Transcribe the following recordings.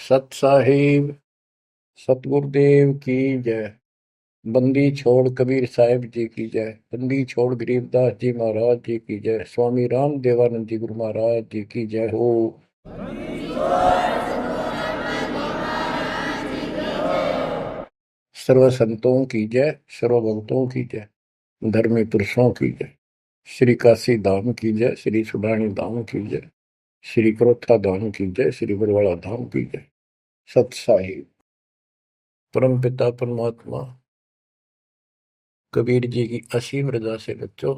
सत साहिब सतगुरुदेव की जय। बंदी छोड़ कबीर साहिब जी की जय। बंदी छोड़ गरीबदास जी महाराज जी की जय। स्वामी राम देवानंद जी गुरु महाराज जी की जय हो। सर्व संतों की जय, सर्व भक्तों की जय, धर्मी पुरुषों की जय। श्री काशी धाम की जय, श्री सुडानी धाम की जय, श्री क्रोथा धाम की जय, श्री बरवाड़ा धाम की जय। सत साहिब परम पिता परमात्मा कबीर जी की असीम रजा से बच्चों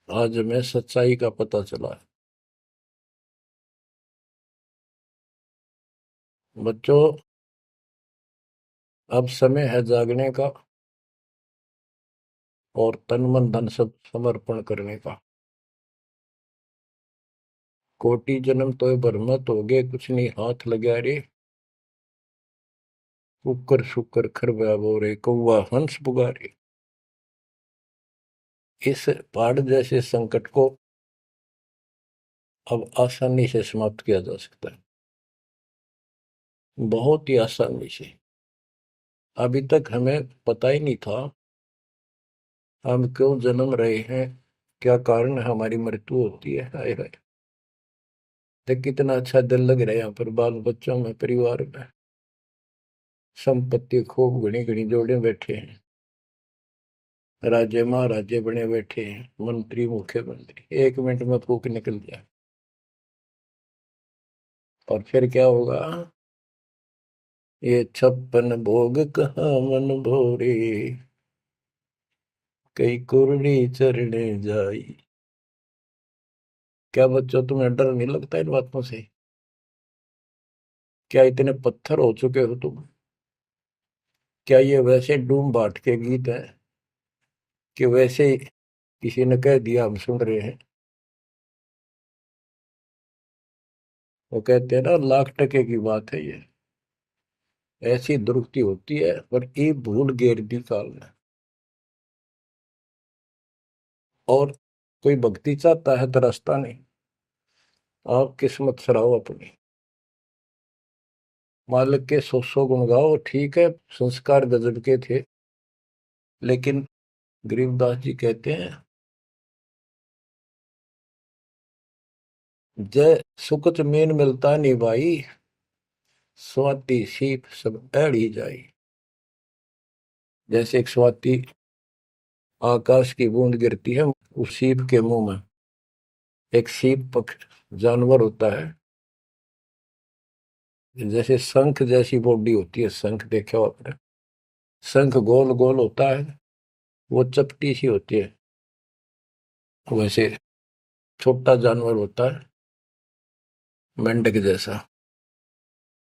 आज हमें सच्चाई का पता चला है। बच्चों अब समय है जागने का और तन मन धन सब समर्पण करने का। कोटि जन्म तो भरमत हो गए, कुछ नहीं हाथ लगा रे। कुकर शुकर खरबा बोरे, कौवा हंस पुगारे। इस पहाड़ जैसे संकट को अब आसानी से समाप्त किया जा सकता है, बहुत ही आसानी से। अभी तक हमें पता ही नहीं था हम क्यों जन्म रहे हैं, क्या कारण है हमारी मृत्यु होती है। हाय हाय, देख कितना अच्छा दिल लग रहा है यहाँ पर, बाल बच्चों में, परिवार में। संपत्ति खूब घनी घनी जोड़े बैठे हैं, राजे महाराजे बने बैठे हैं, मंत्री मुख्यमंत्री, 1 मिनट में फूक निकल जाए। और फिर क्या होगा? ये 56 भोग कहाँ मन भोरे, कई कुर्री चरणे जाई। क्या बच्चों तुम्हें डर नहीं लगता इन बातों से? क्या इतने पत्थर हो चुके हो तुम? क्या ये वैसे डूम बाट के गीत हैं कि वैसे ही किसी ने कह दिया हम सुन रहे हैं? वो कहते हैं ना, लाख टके की बात है ये। ऐसी दुरुक्ति होती है पर ये भूल गेर दी काल ने। और कोई भक्ति चाहता है तो रास्ता नहीं। आप किस्मत सराहो अपनी, मालिक के 100 गुण गाओ। ठीक है, संस्कार गजब के थे, लेकिन गरीबदास जी कहते हैं, जय सुकुच मेन मिलता नहीं भाई, स्वाति सीप सब एड़ी जाई। जैसे एक स्वाति आकाश की बूंद गिरती है उस सीप के मुंह में। एक सीप पक्ष जानवर होता है, जैसे शंख जैसी बॉडी होती है। शंख देखा हो आपने? शंख गोल गोल होता है, वो चपटी सी होती है। वैसे छोटा जानवर होता है, मेंढक जैसा,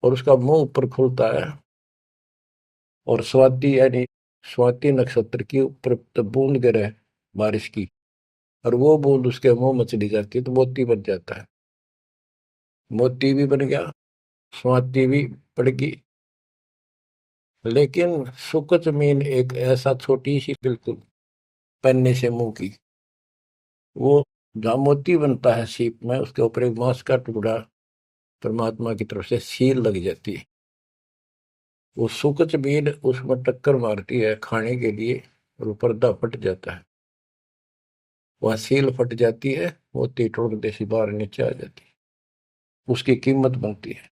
और उसका मुंह ऊपर खुलता है। और स्वाति यानी स्वाति नक्षत्र की ऊपर बूंद गिरे बारिश की, और वो बूंद उसके मुंह में चली जाती है तो मोती बन जाता है। मोती भी बन गया, स्वाति भी पड़ गई। लेकिन सुकच मीन एक ऐसा छोटी सी, बिल्कुल पन्ने से मुंह की, वो जहाँ मोती बनता है सीप में, उसके ऊपर एक मांस का टुकड़ा परमात्मा की तरफ से सील लग जाती है। वो सुकच मीन उसमें टक्कर मारती है खाने के लिए, और वो पर्दा फट जाता है। वह सील फट जाती है, मोती टुकड़े से बाहर नीचे आ जाती है, उसकी कीमत बनती है।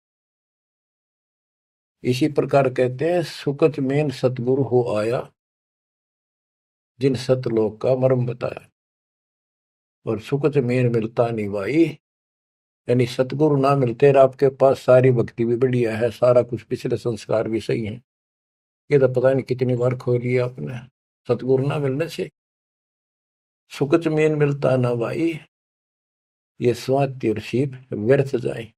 इसी प्रकार कहते हैं, सुकच मेन सतगुरु हो आया, जिन सतलोक का मर्म बताया। और सुकच मेन मिलता नहीं भाई, यानी सतगुरु ना मिलते और आपके पास सारी भक्ति भी बढ़िया है, सारा कुछ पिछले संस्कार भी सही है, ये तो पता नहीं कितनी बार खो लिया आपने। सतगुरु ना मिलने से सुकच मेन मिलता ना भाई, ये स्वाति और सीप व्यर्थ जाए।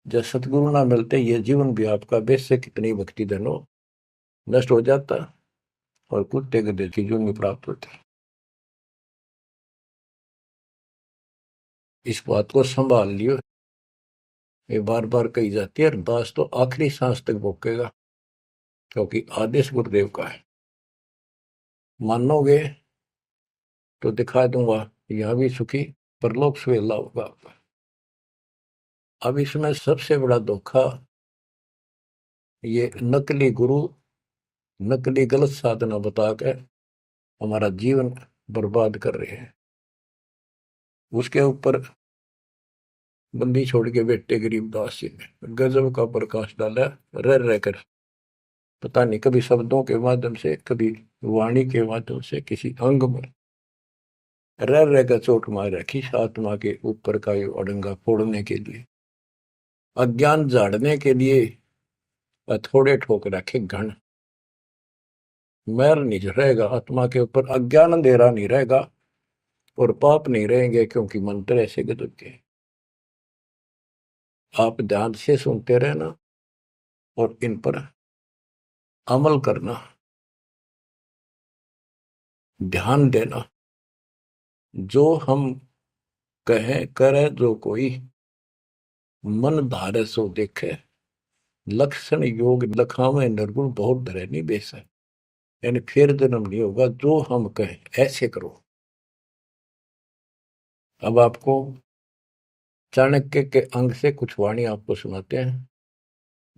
जब सतगुरु ना मिलते, ये जीवन भी आपका वैसे कितनी भक्ति धन हो नष्ट हो जाता, और कुत्ते गधे की जून प्राप्त होती। इस बात को संभाल लियो, ये बार बार कही जाती है। अरदास तो आखिरी सांस तक भोगेगा, क्योंकि आदेश गुरुदेव का है। मानोगे तो दिखा दूंगा, यहां भी सुखी परलोक सुहेला होगा आपका। अब इसमें सबसे बड़ा धोखा ये नकली गुरु, नकली गलत साधना बता के हमारा जीवन बर्बाद कर रहे हैं। उसके ऊपर बंदी छोड़ के बेटे गरीबदास जी ने गजब का प्रकाश डाला, रह रहकर। पता नहीं कभी शब्दों के माध्यम से, कभी वाणी के माध्यम से, किसी अंग में रह रहकर चोट मार रखी आत्मा के ऊपर का ये अड़ंगा फोड़ने के लिए, अज्ञान झाड़ने के लिए। थोड़े ठोक रखे घन, मैल नहीं रहेगा आत्मा के ऊपर, अज्ञान अंधेरा नहीं रहेगा और पाप नहीं रहेंगे, क्योंकि मंत्र ऐसे गजब के। आप ध्यान से सुनते रहना और इन पर अमल करना, ध्यान देना। जो हम कहें करे जो कोई, मन धारे सो देखे, लक्षण योग लखावे निर्गुण बहुत धरे नहीं बेस है। यानी फिर जन्म नहीं होगा, जो हम कहें ऐसे करो। अब आपको चाणक्य के अंग से कुछ वाणी आपको सुनाते हैं।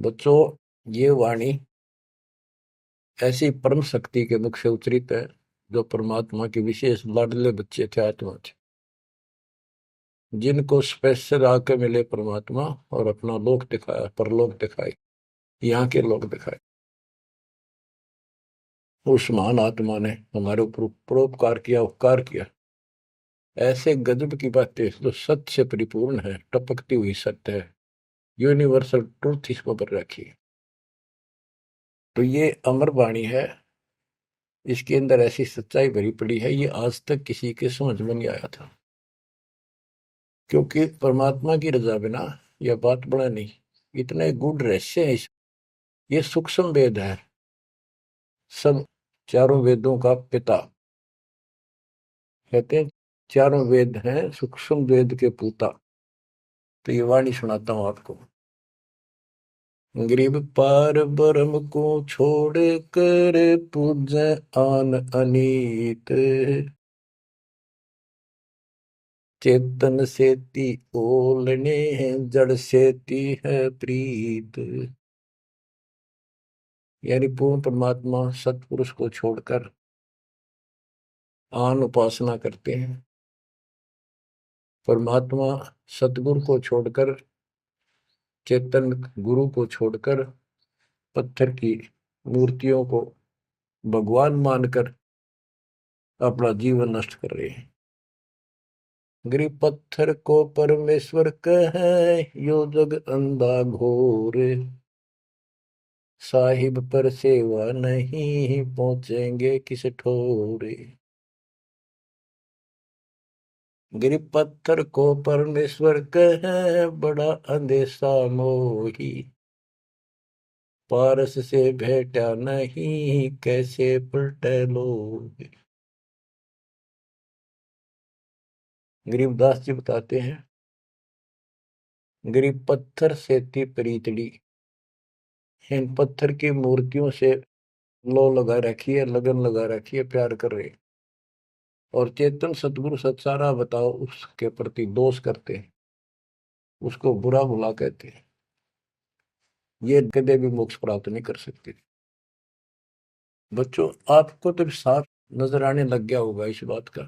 बच्चों, ये वाणी ऐसी परम शक्ति के मुख से उच्चरित है, जो परमात्मा के विशेष लाडले बच्चे थे, आत्मा थे, जिनको स्पेशल आके मिले परमात्मा और अपना लोक दिखाया, परलोक दिखाई, यहाँ के लोक दिखाए। उस महान आत्मा ने हमारे ऊपर परोपकार किया, उपकार किया। ऐसे गजब की बातें जो सत्य से परिपूर्ण है, टपकती हुई सत्य है, यूनिवर्सल ट्रूथ इसको पर रखी। तो ये अमर वाणी है, इसके अंदर ऐसी सच्चाई भरी पड़ी है, ये आज तक किसी के समझ में नहीं आया था। क्योंकि परमात्मा की रजा बिना यह बात बड़ा नहीं, इतने गूढ़ रहस्य है। ये सूक्ष्म वेद है, सब चारों वेदों का पिता कहते हैं, चारों वेद हैं सूक्ष्म वेद के पूता। तो ये वाणी सुनाता हूं आपको। गरीब पार ब्रह्म को छोड़ कर पूजे आन अनीत, चेतन सेती ओलने जड़ सेती है प्रीत। यानी पूर्ण परमात्मा सतपुरुष को छोड़कर आन उपासना करते हैं, परमात्मा सतगुरु को छोड़कर, चेतन गुरु को छोड़कर पत्थर की मूर्तियों को भगवान मानकर अपना जीवन नष्ट कर रहे हैं। गरीब पत्थर को परमेश्वर कहे, यो जग अंधा घोर, साहिब पर सेवा नहीं पहुंचेंगे किस ठोरे। गरीब पत्थर को परमेश्वर कहे, बड़ा अंदेशा मोही, पारस से भेटा नहीं कैसे पलटे लोग। गरीबदास जी बताते हैं, गरीब पत्थर से थी प्रीतड़ी, इन पत्थर की मूर्तियों से लो लगा रखी है, लगन लगा रखी है, प्यार कर रहे। और चेतन सतगुरु सत्सारा बताओ उसके प्रति दोष करते हैं, उसको बुरा भुला कहते हैं। ये कदे भी मोक्ष प्राप्त नहीं कर सकते। बच्चों, आपको तो साफ नजर आने लग गया होगा इस बात का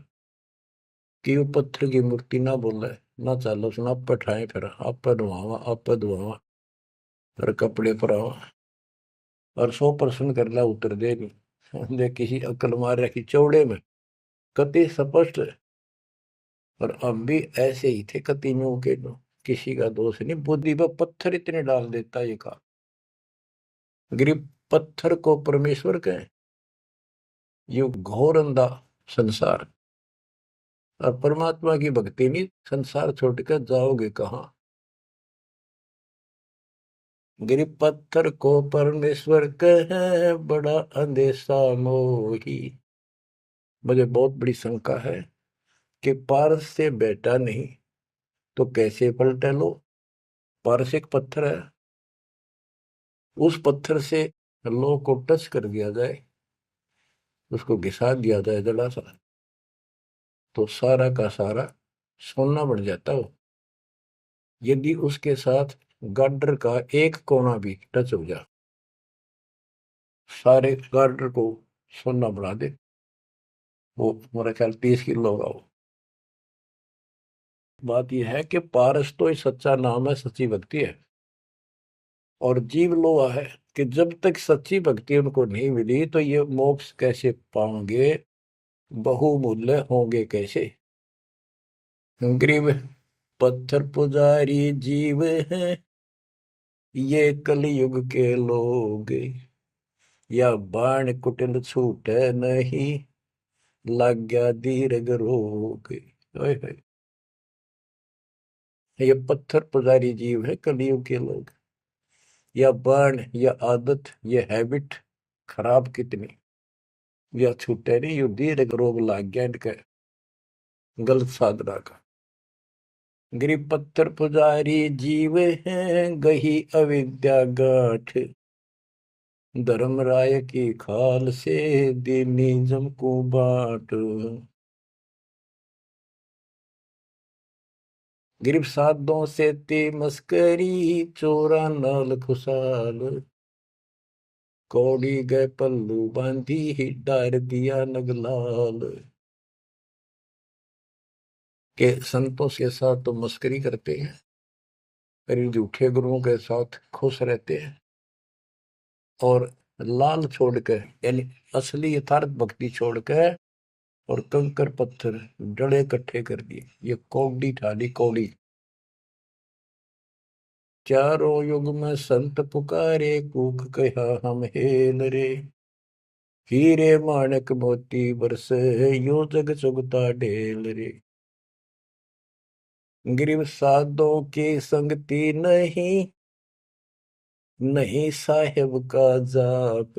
कि वो पत्थर की मूर्ति ना बोले, ना चालो सुना, आप पर ठाए, फिर आप पर धुआवा, आप पर धुआवा, फिर कपड़े पर आवा और 100% कर ला उतर दे नहीं। दे किसी अकल मार रखी चौड़े में, कति स्पष्ट है। और अब भी ऐसे ही थे, कति न्यू के न्यू, किसी का दोष नहीं, बुद्धि पर पत्थर इतने डाल देता ये का। गरीब पत्थर को परमेश्वर कहें, ये घोर अंधा संसार, और परमात्मा की भक्ति नहीं, संसार छोड़कर जाओगे कहाँ। गरीब पत्थर को परमेश्वर कहे, बड़ा अंदेशा मोही। मुझे बहुत बड़ी शंका है कि पारस से बेटा नहीं तो कैसे पलटे लो। पारस एक पत्थर है, उस पत्थर से लो को टच कर दिया जाए, उसको घिसा दिया जाए जरा सा, तो सारा का सारा सोना बन जाता हो। यदि उसके साथ गार्डर का एक कोना भी टच हो जाए, सारे गार्डर को सोना बना दे, वो मेरा ख्याल 30 किलो होगा वो। बात यह है कि पारस तो ही सच्चा नाम है, सच्ची भक्ति है। और जीव लोहा है कि जब तक सच्ची भक्ति उनको नहीं मिली तो ये मोक्ष कैसे पाएंगे, बहुमूल्य होंगे कैसे। गरीब पत्थर पुजारी जीव हैं ये कलयुग के लोग, या बाण कुटिल छूटे नहीं, लग गया दीर्घ रोग। ओए होए, ये पत्थर पुजारी जीव है कलयुग के लोग, या बाण या आदत ये हैबिट खराब कितनी, या छूटे नहीं, यू दीर्घ रोग लग गया इनके गलत साधना का। गरीब पत्थर पुजारी जीव हैं गही अविद्या गाठ, धर्मराय की खाल से दीनी जम को बाट। गिरब साधों से ते मस्करी, चोरा नाल खुशाल, कौड़ी गए पल्लू बांधी ही डार दिया नगलाल। के संतों के साथ तो मस्करी करते हैं, पर झूठे गुरुओं के साथ खुश रहते हैं, और लाल छोड़कर यानी असली यथार्थ भक्ति छोड़कर और कंकर पत्थर डले इकट्ठे कर दिए, ये कौड़ी ठाली कौड़ी। चारों युग में संत पुकारे, कूक कहा हम हेल रे, हीरे माणक मोती बरसे यो जग चुगता ढेल रे। गरीब साधों की संगति नहीं, नहीं साहेब का जाप,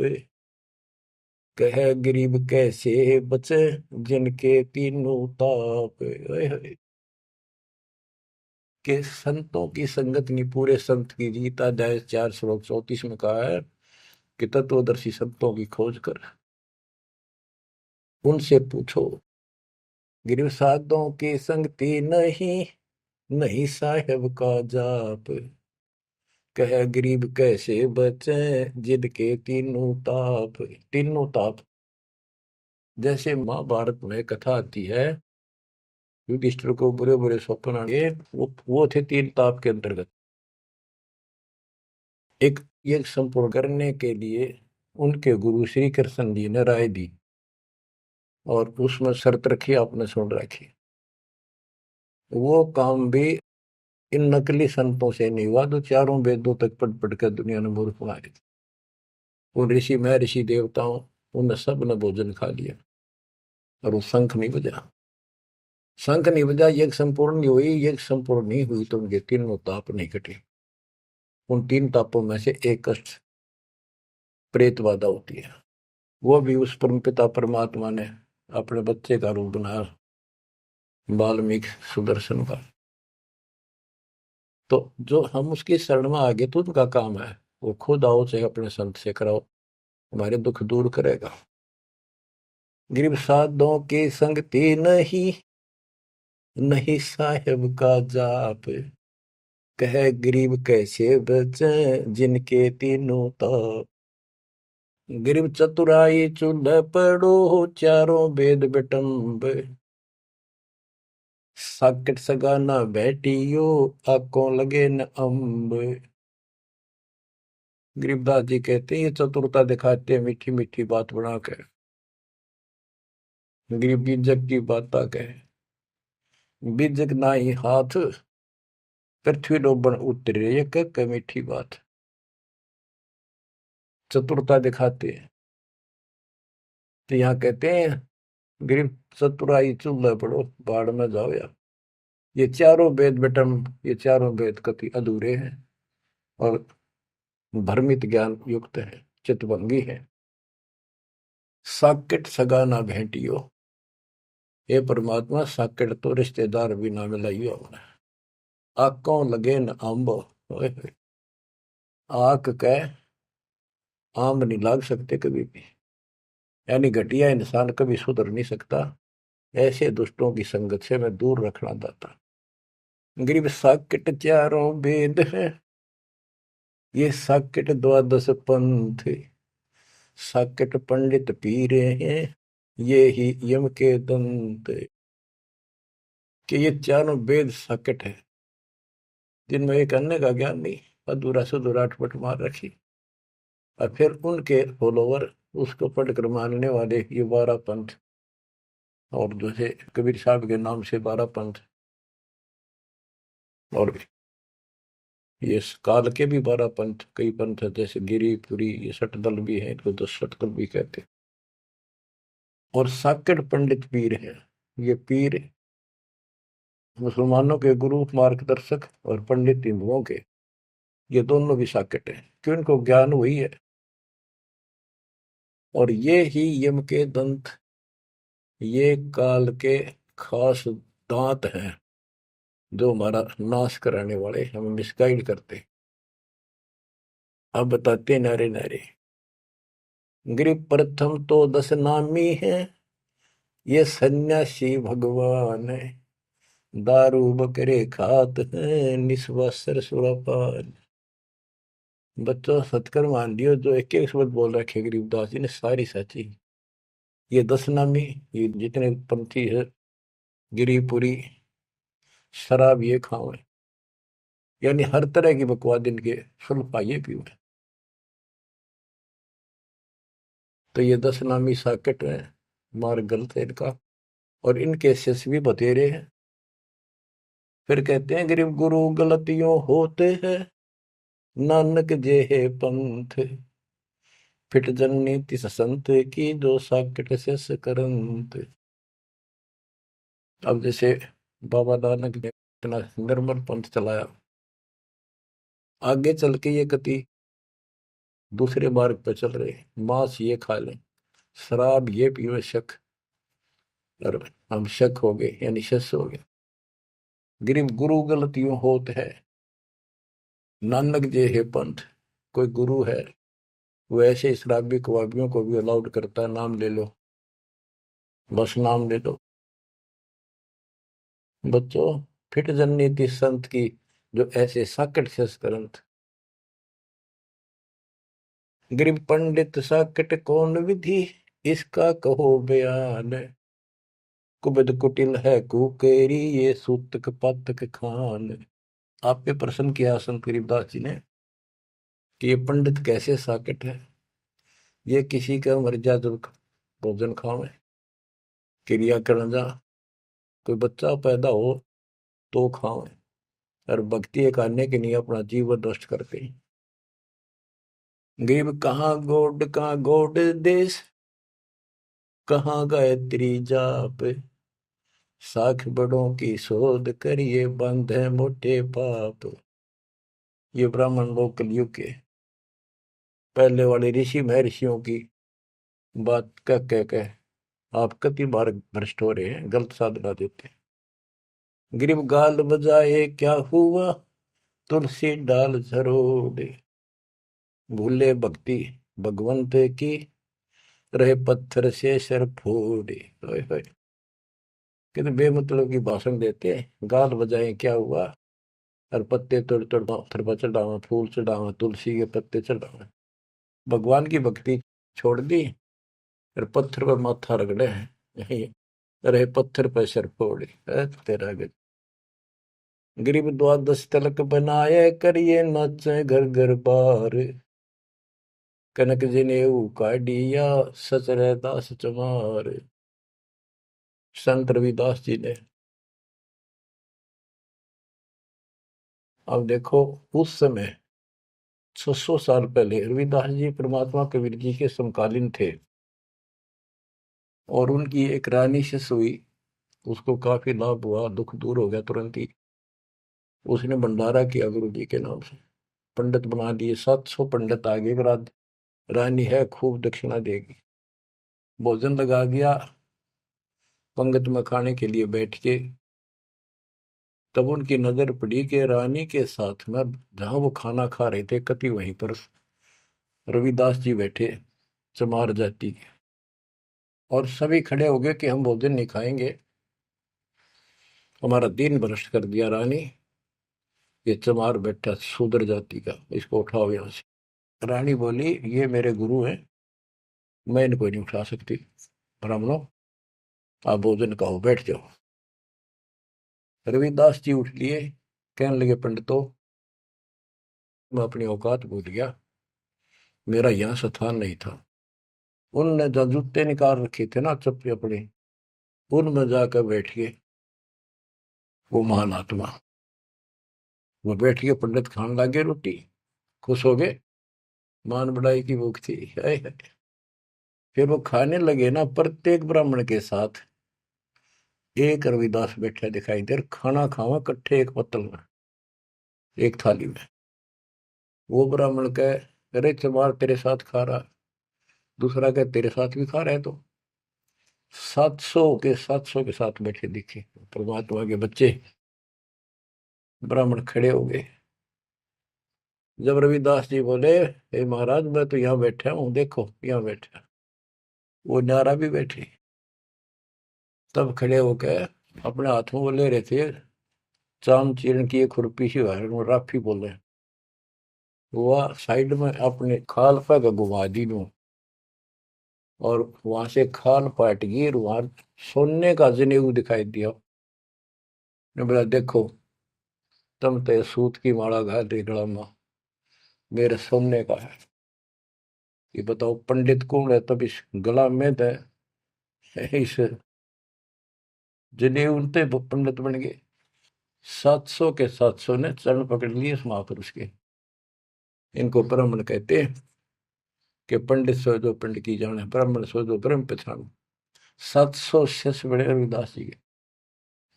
कह गरीब कैसे बचे जिनके तीनों ताप। ओए होए, के संतों की संगत नहीं, पूरे संत की गीता अध्याय 4 श्लोक 34 में कहा है कि तत्वदर्शी संतों की खोज कर उनसे पूछो। गिरव साधों की संगति नहीं, नहीं साहेब का जाप, कह गरीब कैसे बचे जिनके तीनों ताप। तीनों ताप, जैसे महाभारत में कथा आती है, युधिष्ठिर को बुरे बुरे स्वप्न आए, वो थे तीन ताप के अंतर्गत। एक ये संपूर्ण करने के लिए उनके गुरु श्री कृष्ण जी ने राय दी, और उसमें शर्त रखी, आपने सुन रखी। वो काम भी इन नकली संतों से नहीं हुआ जो चारों वेदों तक पढ़ पढ़ कर दुनिया ने मूर्ख बनाए। उन ऋषि में ऋषि देवताओं, उन सब ने भोजन खा लिया और वो शंख नहीं बजा। शंख नहीं बजा, यज्ञ संपूर्ण नहीं हुई, यज्ञ संपूर्ण नहीं हुई तो उनके तीनों ताप नहीं कटे। उन तीन तापों में से एक कष्ट प्रेत बाधा होती है, वो भी उस परमपिता परमात्मा ने अपने बच्चे का रूप बनाया, वाल्मीकि सुदर्शन का। तो जो हम उसकी शरण में आगे तो उनका काम है, वो खुद आओ चाहे अपने संत से कराओ, हमारे दुख दूर करेगा। गरीब साधों की संगति नहीं, नहीं साहेब का जाप, कह गरीब कैसे बचे जिनके तीनों ताप। गरीब चतुराई चूल्हे पड़ो, चारों वेद बिटम्ब, साकिट सगाना बैठियो, आंखों लगे न अम्ब। गरीबदास जी कहते हैं ये चतुरता दिखाते हैं मीठी मीठी बात बना कर, गरीब बीजक की बात कहे, बीजक ना ही हाथ, पृथ्वी डोबन उतरे, ये कह मीठी बात। चतुरता दिखाते हैं, तो यहाँ कहते हैं गरीब चतुराई चूल्हे पड़ो, बाढ़ में जाओ यार। ये चारों वेद बेटम, ये चारों वेद कति अधूरे हैं और भ्रमित ज्ञान युक्त है, चितभंगी है। साकेट सगा ना भेंटियो, हे परमात्मा साकेट तो रिश्तेदार भी ना मिलाइयो हमने। आंखों लगे न आंब, आंख कह आम नहीं लाग सकते कभी भी, यानी घटिया इंसान कभी सुधर नहीं सकता। ऐसे दुष्टों की संगत से मैं दूर रखना चाहता। गरीब साकेट चारों वेद है, ये साकेट द्वादश पंथ, साकेट पंडित पीरे हैं, ये ही यम के दंत। कि ये चारों वेद साकेट है, जिनमें एक अन्य का ज्ञान नहीं, अधूरा सुधूरा अटपट मार रखी। और फिर उनके फॉलोवर उसको पढ़कर मानने वाले ये 12 पंथ, और जैसे कबीर साहब के नाम से 12 पंथ, और ये काल के भी 12 पंथ, कई पंथ है, जैसे गिरिपुरी, ये सटदल भी है, इनको 10 सटदल भी कहते हैं। और साकेट पंडित पीर है, ये पीर मुसलमानों के गुरु मार्गदर्शक और पंडित हिंदुओं के, ये दोनों भी साकेट है, क्यों इनको ज्ञान वही है। और ये ही यम के दंत, ये काल के खास दांत हैं, जो हमारा नाश कराने वाले, हमें मिसगाइड करते। अब बताते नारे नारे। गिरि प्रथम तो 10 नामी है, ये सन्यासी भगवान है, दारू बकरे खात है, निस्वासर सुरापान। बच्चों सत्कर मान लियो, जो एक एक शब्द बोल रखे गरीबदास जी ने सारी सच्ची। ये 10 नामी, ये जितने पंथी है, गिरिपुरी, शराब ये खाओ, यानी हर तरह की बकवाद इनके सुन पाइए पीओ। तो ये 10 नामी साकेट है, मार्ग गलत है इनका, और इनके शिष्य भी बतेरे हैं। फिर कहते हैं गरीब गुरु गलतियों होते हैं, नानक जे है पंथ, फिट जननी तिस संत की, जो साकेट शिष करंत। अब जैसे बाबा नानक ने इतना निर्मल पंथ चलाया, आगे चल के ये कति दूसरे मार्ग पर चल रहे, मांस ये खा लें, शराब ये पीवे शक, और हम शक हो गए, यानी शस हो गए। गरीब गुरु गलतियों होत है, नानक जे है पंथ। कोई गुरु है, वो ऐसे शराबी कबाबियों को भी अलाउड करता है, नाम ले लो, बस नाम ले लो। बच्चों फिट जननीति संत की, जो ऐसे साकट शस करंत। गरीब पंडित साकट कौन विधि, इसका कहो बयान, कुबद कुटिल है कुकेरी, ये सूतक पातक खान। आप पे प्रश्न किया संत गरीबदास जी ने कि ये पंडित कैसे साकट है, ये किसी का मर्यादा भोजन खावे, क्रिया करना जा, कोई बच्चा पैदा हो तो खावे, और भक्ति करने के लिए अपना जीवन नष्ट करते हैं। गरीब कहाँ गोड देश, कहाँ गायत्री जाप, साख बड़ों की शोध करिए, बंधे मोटे पाप। ये ब्राह्मण लोग कलयुग के पहले वाले ऋषि महर्षियों की बात कह आप कति बार भ्रष्ट हो रहे हैं, गलत साधना देते हैं। गरीब गाल बजाए क्या हुआ, तुलसी डाल झरोड़े, भूले भक्ति भगवंत की, रहे पत्थर से सर फोड़े। कितने बेमतलब की भाषण देते हैं, गाल बजाए क्या हुआ, और पत्ते तोड़ तोड़ पत्थर पर चढ़ावा, फूल चढ़ावा, तुलसी के पत्ते चढ़ावा, भगवान की भक्ति छोड़ दी, और पत्थर पर माथा रगड़े हैं, यही रहे पत्थर पर सर फोड़े। तेरा गज गरीब द्वादश तलक बनाए, करिए नाचे घर घर बार, कनक जनेऊ काढ़िया, सच दास चमार। संत रविदास जी ने, अब देखो उस समय 600 साल पहले रविदास जी परमात्मा कबीर जी के समकालीन थे, और उनकी एक रानी शिष्य हुई, उसको काफी लाभ हुआ, दुख दूर हो गया तुरंत ही। उसने भंडारा किया गुरु जी के नाम से, पंडित बना दिए, 700 पंडित आगे, रानी है खूब दक्षिणा देगी। भोजन लगा दिया, पंगत में खाने के लिए बैठ के, तब उनकी नजर पड़ी कि रानी के साथ में जहां वो खाना खा रहे थे, कति वहीं पर रविदास जी बैठे, चमार जाति के। और सभी खड़े हो गए कि हम भोजन नहीं खाएंगे, हमारा दिन भ्रष्ट कर दिया रानी, ये चमार बैठा शूद्र जाति का, इसको उठाओ यहाँ से। रानी बोली ये मेरे गुरु हैं, मैं इनको नहीं उठा सकती। ब्राह्मणों आप भोजन कहो, बैठ जाओ। रविदास जी उठ लिए, कहने लगे पंडितों मैं अपनी औकात भूल गया, मेरा यहाँ स्थान नहीं था। उनने जो जूते निकाल रखे थे ना चप्पे अपने, उनमें जाकर बैठ गए वो महान आत्मा। वो बैठ के पंडित खाने लगे रोटी, खुश हो गए, मान बढ़ाई की भूख थी। हाय हाय। फिर वो खाने लगे ना, प्रत्येक ब्राह्मण के साथ एक रविदास बैठा दिखाई दे, खाना खावा कट्ठे एक पत्तल में, एक थाली में। वो ब्राह्मण कहे अरे चमार तेरे साथ खा रहा, दूसरा कहे तेरे साथ भी खा रहे। तो 700 के साथ बैठे दिखे परमात्मा के बच्चे। ब्राह्मण खड़े हो गए। जब रविदास जी बोले हे महाराज मैं तो यहाँ बैठा हूँ, देखो यहाँ बैठा, वो नारा भी बैठे। तब खड़े होकर अपने हाथ में वो ले रहे थे चाम चीरण की एक खुरपी सी राफी बोले, वो साइड में अपने खाल पर घुमा दी नू, और वहां से खाल पाट गई, वहां सोने का जनेऊ दिखाई दिया। ने बोला देखो तुम तो सूत की माला घाल रही गला में, मेरे सोने का है। ये बताओ पंडित कौन है, तब इस गला में तो इस जनेऊ उनते पंडित बन गए। 700 के 700 ने चरण पकड़ लिए इस महापुरुष के। इनको ब्राह्मण कहते हैं कि पंडित सो जो पिंड की जाने, ब्राह्मण सो जो ब्रह्म पहचान। 700 शिष्य बड़े रविदास जी के।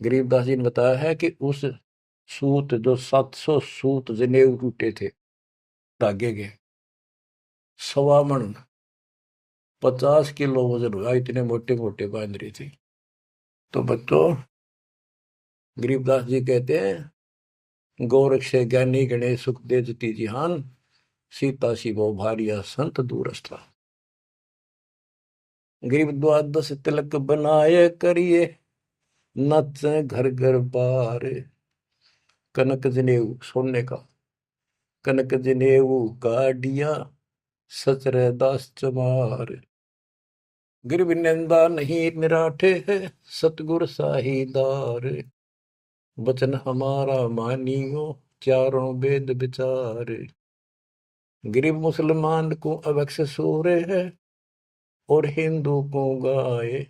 गरीबदास जी ने बताया है कि उस सूत जो 700 सूत जनेऊ टूटे थे धागे के, 1.25 मन 50 किलो वजन हुआ, इतने मोटे मोटे बांध रही थी। तो बच्चों गरीबदास जी कहते हैं गोरख से ज्ञानी गणेश सुख दे जती जिहान, सीता शिवो भारिया संत दूरस्था। गरीब द्वादश तिलक बनाए करिए, नच घर घर बार। कनक जनेऊ सोने का, कनक जनेऊ काडिया, सचरे दास चमार। गिरव निंदा नहीं निराठे है, सतगुर साहीदार। वचन हमारा मानियो, चारों वेद विचार। गरीब मुसलमान को अवक्ष सूरे है, और हिंदू को गाए।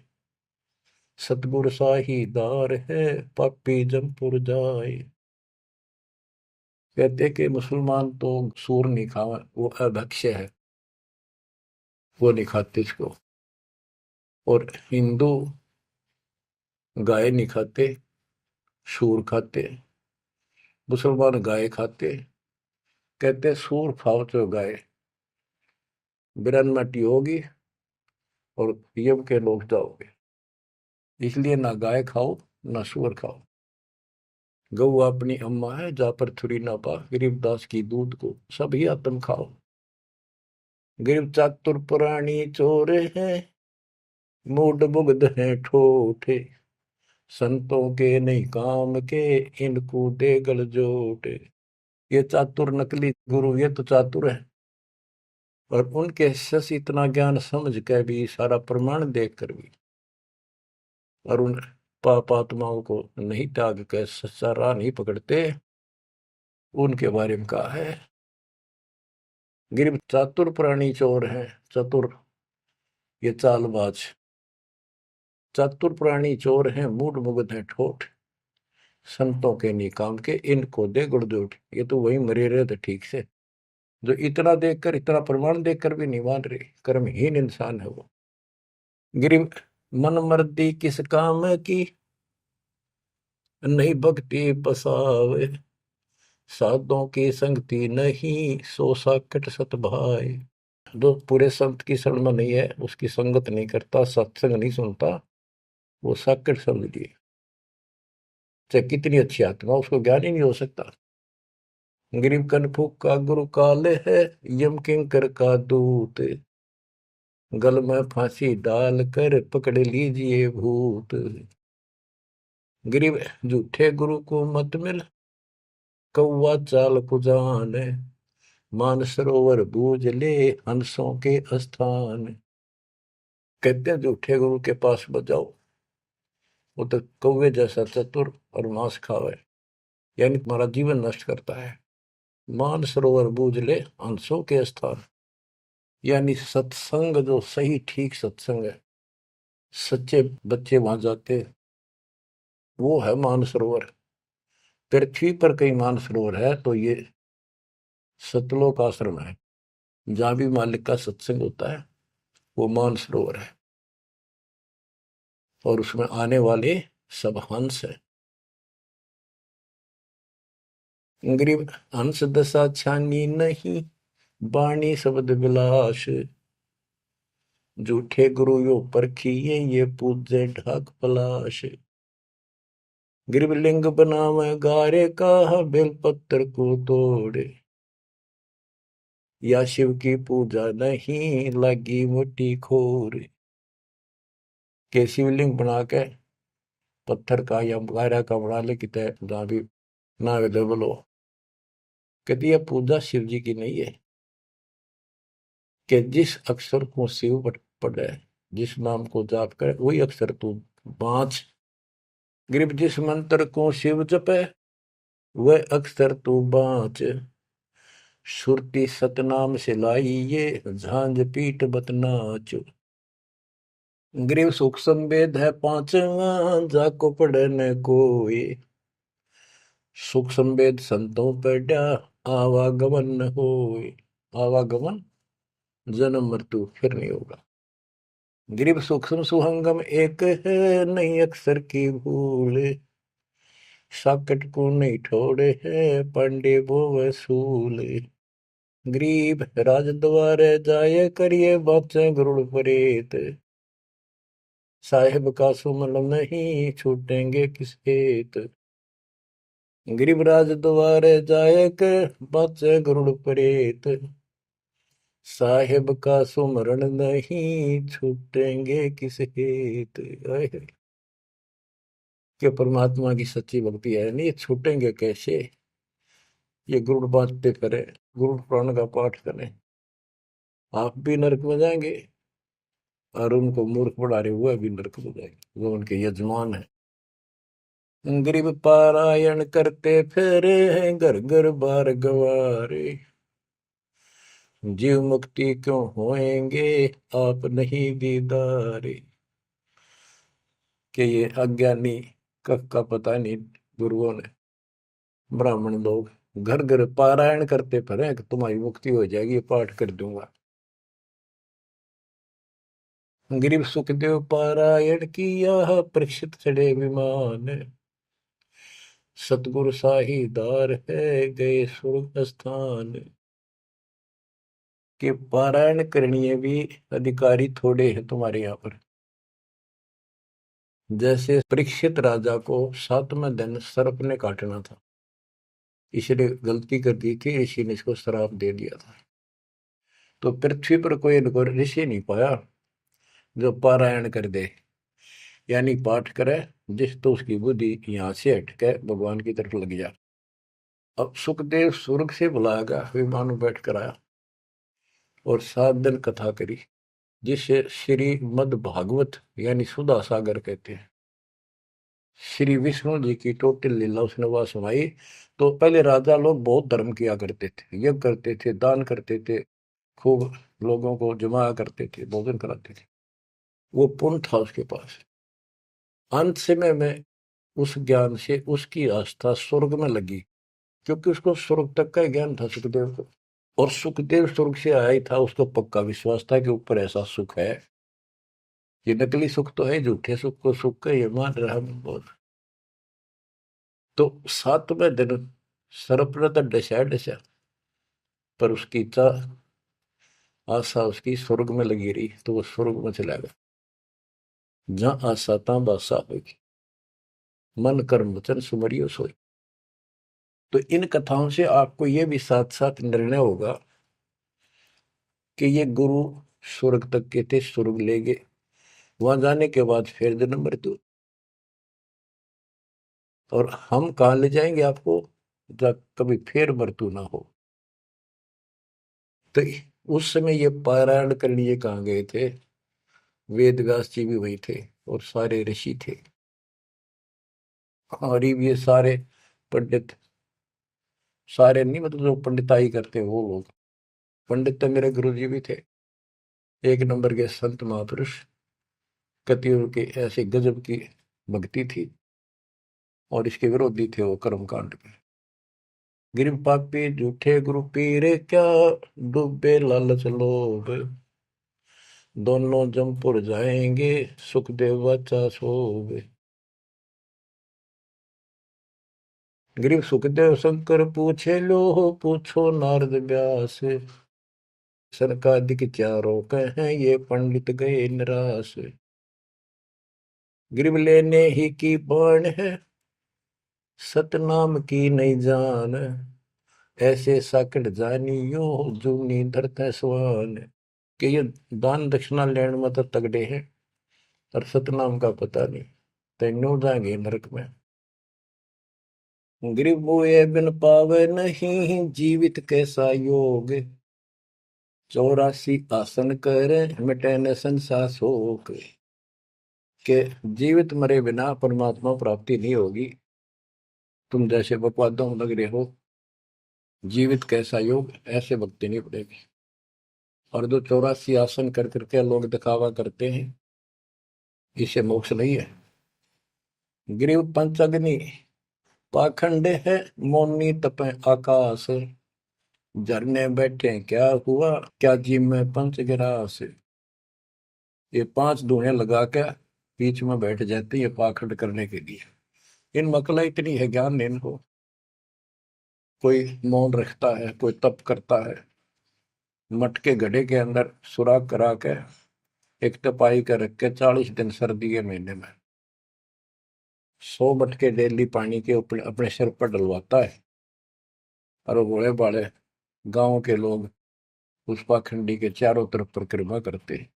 सतगुर साहीदार है, पापी जमपुर जाए। कहते कि मुसलमान तो सूर नहीं खावा, वो अभक्ष्य है, वो नहीं खाते इसको। और हिंदू गाय नहीं खाते, सूर खाते। मुसलमान गाय खाते। कहते सूर खाओ तो गाय बिरन मटी होगी और यम के लोग जाओगे, इसलिए ना गाय खाओ ना सूअर खाओ। गऊ अपनी अम्मा है, जा पर थुरी ना पा, गरीबदास की दूध को सभी आत्म खाओ। गरीब चातुर पुरानी चोर है, मूड मुग्ध है ठोठे। संतों के नहीं काम के, इनको दे गल जोटे। ये चातुर नकली गुरु ये तो चातुर है, और उनके शिष्य इतना ज्ञान समझ के भी, सारा प्रमाण देख कर भी, और उन पाप आत्माओं को नहीं त्याग कर सच्चा राह नहीं पकड़ते। उनके बारे में कहा है गिर चातुर प्राणी चोर है। चतुर ये चालबाज, चातुर प्राणी चोर हैं, मूड मुग्ध है ठोठ। संतों के नहीं काम के, इनको दे गुड़जोट। ये तो वही मरे रहे थे ठीक से, जो इतना देखकर, इतना प्रमाण देखकर भी नहीं मान रहे, कर्महीन इंसान है वो। गिरी मन मर्दी किस काम की, नहीं भक्ति पसावे। साधों की संगति नहीं, सो साकट सत भाई। जो पूरे संत की शरण में नहीं है, उसकी संगत नहीं करता, सत्संग नहीं सुनता, वो साकट समझ लिए। चाहे कितनी अच्छी आत्मा, उसको ज्ञान ही नहीं हो सकता। गरीब कनफूक का गुरु काले है, यम किंकर का दूत। गल में फांसी डाल कर पकड़ लीजिए भूत। गरीब झूठे गुरु को मत मिल, कौवा चाल कुजान, मानसरोवर बूझ ले हंसों के स्थान। कहते हैं झूठे गुरु के पास बजाओ, वो तो कौवे जैसा चतुर और मांस खावे, यानी तुम्हारा जीवन नष्ट करता है। मानसरोवर बूझ ले हंसों के स्थान, यानी सत्संग जो सही ठीक सत्संग है, सच्चे बच्चे वहां जाते, वो है मानसरोवर। पृथ्वी पर कई मानसरोवर है, तो ये सतलोक आश्रम है, जहां भी मालिक का सत्संग होता है, वो मानसरोवर है। और उसमें आने वाले सब हंस है। गरीब हंस दशा छानी नहीं, बाणी शब्द विलास। झूठे गुरु यो परखिए, ये पूजे ढाक पलाश। गरीब लिंग बनावे गारे का, बेलपत्र को तोड़े। या शिव की पूजा नहीं, लगी मोटी खोर। के शिवलिंग बना के पत्थर का या गारा का बना ले, कितने जहां भी ना अवेलेबल हो, कहती है पूजा शिव जी की नहीं है। कि जिस अक्षर को शिव पढ़े, जिस नाम को जाप करे, वही अक्षर तू बाँच। गरीब जिस मंत्र को शिव जपे, वह अक्षर तू बाँच। सुरती सतनाम से लाई ये, झांझ पीठ बतनाच। गरीब सुख संवेद है पांचवा, जाको पढ़े न कोई। सुख संवेद संतों पढ़ा, आवागमन न होए। आवागमन जन्म मृत्यु फिर नहीं होगा। गरीब सूक्ष्म सुहंगम एक है, नहीं अक्षर की भूल। साकट को नहीं ठोड़े है, पांडे वो वसूल। गरीब राज द्वारे जाए, करिए बातें गरुड़ परेत। साहेब का सुमन नहीं, छूटेंगे किस हेत। गरीब राज द्वारे जाए, कर बातें गरुड़ परेत। साहेब का सुमरण नहीं, छूटेंगे किस हेत। कि परमात्मा की सच्ची भक्ति है नहीं, छूटेंगे कैसे। ये गुरुड़ बांटते करें, गुरुड़ पुराण का पाठ करें, आप भी नरक में जाएंगे, और उनको मूर्ख बना रहे हुए भी नरक में जाएंगे, वो उनके यजमान है। गरीब पारायण करते फिरे हैं, घर घर बार गवारे। जीव मुक्ति क्यों होएंगे, आप नहीं दीदारे। कि ये अज्ञानी का पता नहीं, गुरुओं ने, ब्राह्मण लोग घर घर पारायण करते फिरे कि तुम्हारी मुक्ति हो जाएगी, पाठ कर दूंगा। गरीब सुखदेव पारायण किया, परीक्षित चढ़े विमान। सतगुरु साहीदार है, गए स्वर्ग स्थान। के पारायण करनी भी अधिकारी थोड़े हैं तुम्हारे यहाँ पर। जैसे परीक्षित राजा को 7वें दिन सर्प ने काटना था, इसने गलती कर दी थी, ऋषि ने इसको श्राप दे दिया था। तो पृथ्वी पर कोई ऋषि नहीं पाया जो पारायण कर दे, यानी पाठ करे, जिस तो उसकी बुद्धि यहाँ से हटके भगवान की तरफ लग जा। अब सुखदेव स्वर्ग से बुलाया, विमान में बैठ कर आया और 7 दिन कथा करी, जिसे श्रीमद् भागवत यानी सुधा सागर कहते हैं। श्री विष्णु जी की टोटल लीला उसने वह सुनाई। तो पहले राजा लोग बहुत धर्म किया करते थे, यज्ञ करते थे, दान करते थे, खूब लोगों को जमा करते थे, भोजन कराते थे, वो पुण्य था उसके पास। अंत समय में उस ज्ञान से उसकी आस्था स्वर्ग में लगी, क्योंकि उसको स्वर्ग तक का ज्ञान था सुखदेव को। और सुखदेव स्वर्ग से आया ही था, उसको पक्का विश्वास था कि ऊपर ऐसा सुख है। ये नकली सुख तो है, झूठे सुख को सुख का ये मान रहा बहुत। तो 7वें दिन सर्प ने तो डसा डसा, पर उसकी इच्छा आशा उसकी स्वर्ग में लगी रही, तो वो स्वर्ग में चला गया। जहां आशा तहां बासा होगी, मन कर्म वचन सुमरियो सोई। तो इन कथाओं से आपको ये भी साथ साथ निर्णय होगा कि ये गुरु स्वर्ग तक के थे, स्वर्ग ले गए, वहां जाने के बाद फिर जन्म मृत्यु। और हम कहाँ ले जाएंगे आपको, जब कभी फिर मृत्यु ना हो। तो उस समय ये पारायण करने ये कहाँ गए थे? वेद व्यास जी भी वही थे और सारे ऋषि थे, और ये सारे पंडित, सारे नहीं मतलब जो पंडिताई करते वो लोग। पंडित तो मेरे गुरु जी भी थे, एक नंबर के संत महापुरुष। कतियों की ऐसी गजब की भक्ति थी, और इसके विरोधी थे वो कर्म कांड के। गिर पापी झूठे गुरु पीरे क्या, डूबे लालच लोभ, दोनों जमपुर जाएंगे, सुखदेव वाचा सोवे। ग्रीव सुखदेव शंकर पूछे लो, पूछो नारद व्यास, सनकादिक चारों कहें ये पंडित गए निराश। ग्रीव लेने ही की बाण है, सतनाम की नहीं जान, ऐसे साकड़ जानियो, जूनी धरते स्वान। कि ये दान दक्षिणा लेने में तो तगड़े हैं, और सतनाम का पता नहीं, तेनों जाएंगे नरक में। ग्रीव मोए बिन पावे नहीं, जीवित कैसा योग, 84 आसन करे, मिटे न संसार शोक। के जीवित मरे बिना परमात्मा प्राप्ति नहीं होगी। तुम जैसे बकवादों में लग रहे हो, जीवित कैसा योग, ऐसे भक्ति नहीं पड़ेगी। और जो 84 आसन कर करके लोग दिखावा करते हैं, इसे मोक्ष नहीं है। ग्रीव पंचअग्नि पाखंड है, मौनी तपे आकाश, झरने बैठे क्या हुआ, क्या जी में पंच गिरास। ये 5 धुएं लगा के बीच में बैठ जाते हैं, ये पाखंड करने के लिए। इन मकला इतनी है ज्ञान नहीं इनको। कोई मौन रखता है, कोई तप करता है, मटके घड़े के अंदर सुराख करा के एक तपाई कर रख के 40 दिन सर्दी के महीने में 100 मटके डेली पानी के ऊपर अपने सिर पर डलवाता है, और वो बड़े बड़े गांव के लोग उस पाखंडी के चारों तरफ परिक्रमा करते हैं।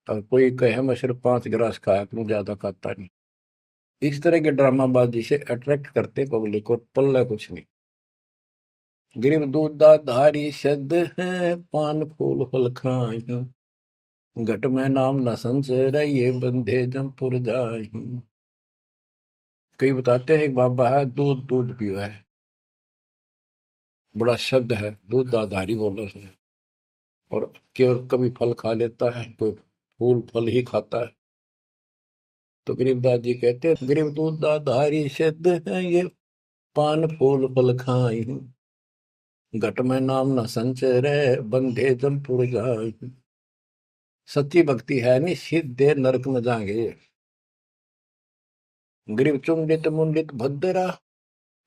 और कोई कहे मैं सिर्फ 5 गिलास खाया करूं, ज्यादा खाता नहीं। इस तरह के ड्रामाबाजी से अट्रैक्ट करते पब्लिक को, पल्ला कुछ नहीं। गिरिव दूधा धारी शब्द है, पान फूल फल खाई, घट में नाम न संचय, ये बंधे जमपुर जाई। कई बताते हैं एक बाबा है, दूध दूध पियो है, बड़ा शब्द है, दूध दाधारी बोलो से। और केवल कभी फल खा लेता है, कोई फूल फल ही खाता है। तो गरीबदास जी कहते हैं, गरीब दूध दाधारी शब्द है, ये पान फूल फल खाई, घट में नाम न संचय रहे, बंधे जमपुर जाई। सच्ची भक्ति है नहीं, सीधे नरक में जाएंगे। ग्रीव चुंडित मुंडित भद्रा,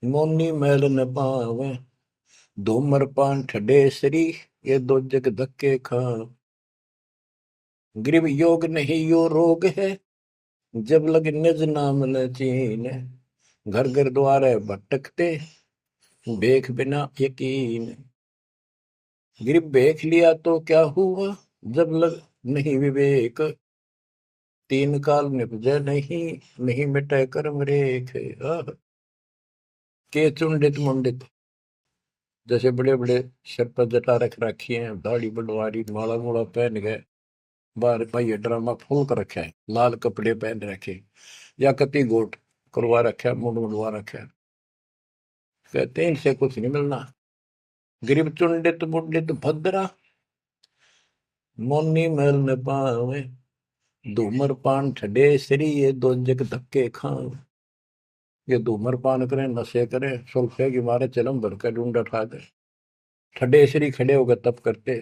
मोनी मैल न पावे, धूमर पान ठडेसरी, ये दो जग धक्के खा। ग्रीव योग नहीं यो रोग है, जब लग निज नाम न चीन, घर घर द्वारे भटकते, बेख बिना यकीन। ग्रीव बेख लिया तो क्या हुआ, जब लग नहीं विवेक, 3 काल निपजे नहीं, नहीं मिटे कर्म रेख। के चुंडित मुंडित, जैसे बड़े बड़े सिर पर जटा रख रखी है, दाढ़ी बंडवारी, माला मूला पहन गए, बाहर भाई ड्रामा फूल कर रखा है, लाल कपड़े पहन रखे, या कति गोट करवा रखा है, मुंड मुंडवा रखा है। कहते हैं इनसे कुछ नहीं मिलना। गरीब चुंडित मुंडित भद्रा, मोनी मैल न पावे, धूमर पान ठडे श्री, ये दो जग धक्के खाओ। ये धूमर पान करें, नशे करें, सुल्फे की मारे चलम भर कर ढूंढ उठा दे, ठडे श्री खड़े होकर तप करते,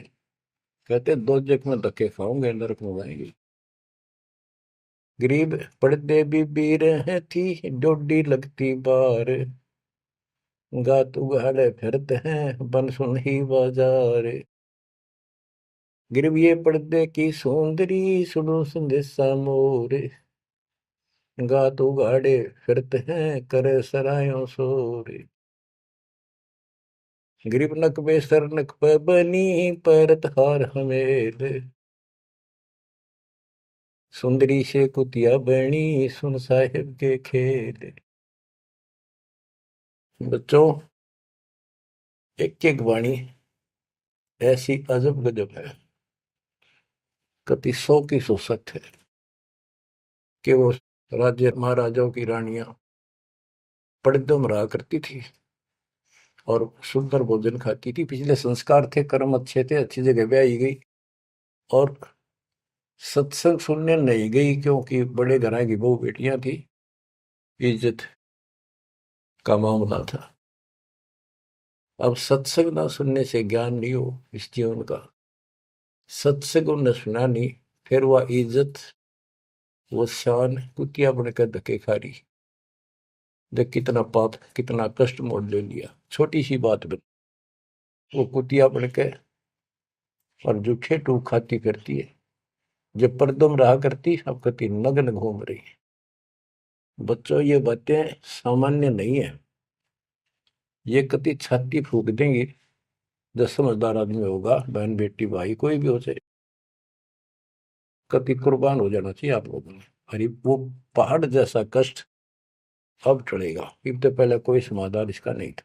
कहते 2 जग में धक्के खाओगे, नरक में जाएंगे। गरीब पड़ते भी बीर है थी, डोडी लगती बार, गात उगाड़े फिरते हैं, बन सुन ही बाजार। गरीब ये पर्दे की सौंदरी, सुनो संदेशा मोर, गात उगाड़े फिरते हैं, करे सरायों शोर। गरीब नक बेसर नक पे बनी, पैरत हार हमेल, सुंदरी से कुतिया बनी, सुन साहिब के खेल। बच्चों, एक एक वाणी ऐसी अजब गजब है, कति 100 की 100 सत्य है कि वो राज्य महाराजाओं की रानियां पड़दम रहा करती थी और सुंदर भोजन खाती थी। पिछले संस्कार थे, कर्म अच्छे थे, अच्छी जगह ब्याही गई और सत्संग सुनने नहीं गई क्योंकि बड़े घरां की बहू बेटियां थी, इज्जत का मामला था। अब सत्संग ना सुनने से ज्ञान नहीं हो इस जीवन का, सत्संग उन्हें सुना नहीं, फिर वह इज्जत वो शान कुतिया बनकर धक्के खा रही। देख कितना पाप, कितना कष्ट मोड़ ले लिया छोटी सी बात बन, वो कुतिया बनके और जूठे टूक खाती फिरती है। जब परदम रहा करती अब कति नग्न घूम रही है। बच्चों, ये बातें सामान्य नहीं है, ये कति छाती फूक देंगी। जो समझदार आदमी होगा, बहन बेटी भाई कोई भी हो जाए, कति कुर्बान हो जाना चाहिए आप लोगों ने। अरे वो पहाड़ जैसा कष्ट अब चढ़ेगा, इससे पहले कोई समाधान इसका नहीं था।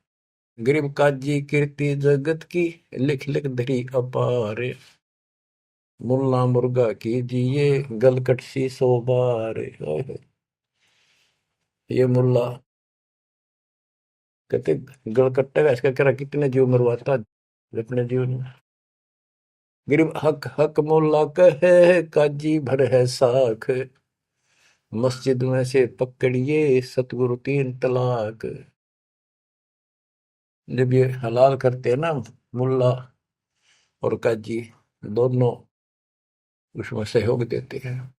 गरीब काजी कीर्ति जगत की, लिख लिख धरी अपार, मुल्ला मुर्गा कीजिए गलकट सी 100 बार। ये मुल्ला कहते गलकट्टे का इसका कह कितने जीव मरवाता अपने जीवन में। गरीब हक हक मुल्ला कहे काजी भर है साख, मस्जिद में से पकड़िए सतगुरु 3 तलाक। जब ये हलाल करते हैं ना, मुल्ला और काजी दोनों उसमें सहयोग देते हैं।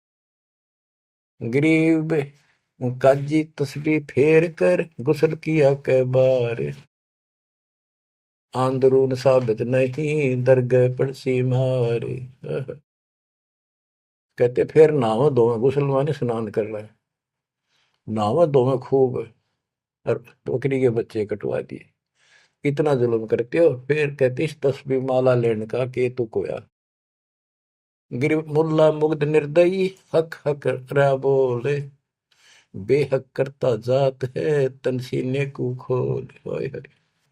गरीब काजी तस्बीह फेर कर गुस्ल किया कै बार, आंदरून साबित नहीं दरगह पड़सी मार। कहते फिर नहावा धोवे, गुस्ल माने स्नान कर रहा है, नहावा धोवे खूब और बकरी के बच्चे कटवा दिए। इतना जुल्म करते हो, फिर कहते इस तस्बीह माला लेने का के तू कोया। गिर मुल्ला मुग्ध निर्दयी हक हक रहा बोले, बेहक करता जात है तनसीने को खोल।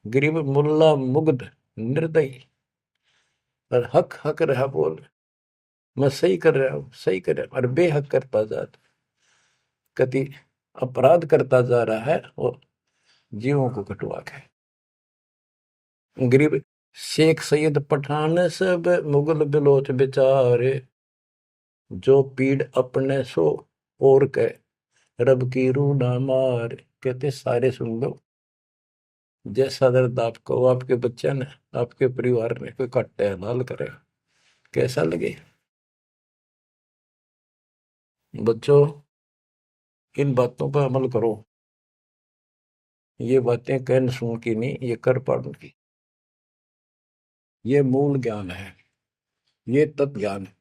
गरीब मुल्ला मुग्ध निर्दयी और हक हक रहा बोल, मैं सही कर रहा हूं, सही कर रहा हूं, और बेहक करता जात, कति अपराध करता जा रहा है और जीवों को कटवा के। गरीब शेख सैयद पठान सब मुगल बिलोच बेचारे, जो पीड़ अपने सो और के रब की रूह ना मार। कहते सारे सुन लो, जैसा दर्द आपको आपके बच्चे ने, आपके परिवार में कोई कट्टे हलाल करे, कैसा लगे। बच्चों, इन बातों पर अमल करो। ये बातें कहन सुन की नहीं, ये कर पाड़न की। ये मूल ज्ञान है, ये तत्व ज्ञान है,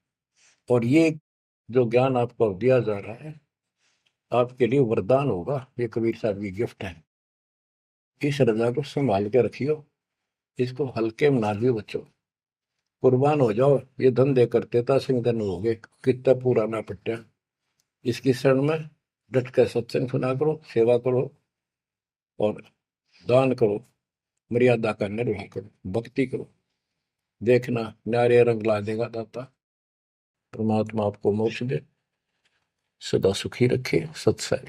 और ये जो ज्ञान आपको दिया जा रहा है आपके लिए वरदान होगा। ये कबीर साहब की गिफ्ट है। इस रजा को संभाल के रखियो, इसको हल्के में ना लियो बच्चों, कुर्बान हो जाओ। ये धंधे करते था सिंह धन हो गए, कितना पुराना पट्टा। इसकी शरण में डट कर सत्संग सुना करो, सेवा करो और दान करो, मर्यादा का निर्वाह करो, भक्ति करो। देखना न्यारे रंग ला देगा दाता। परमात्मा आपको मोक्ष दे, सदा सुखी रखे। सत्संग।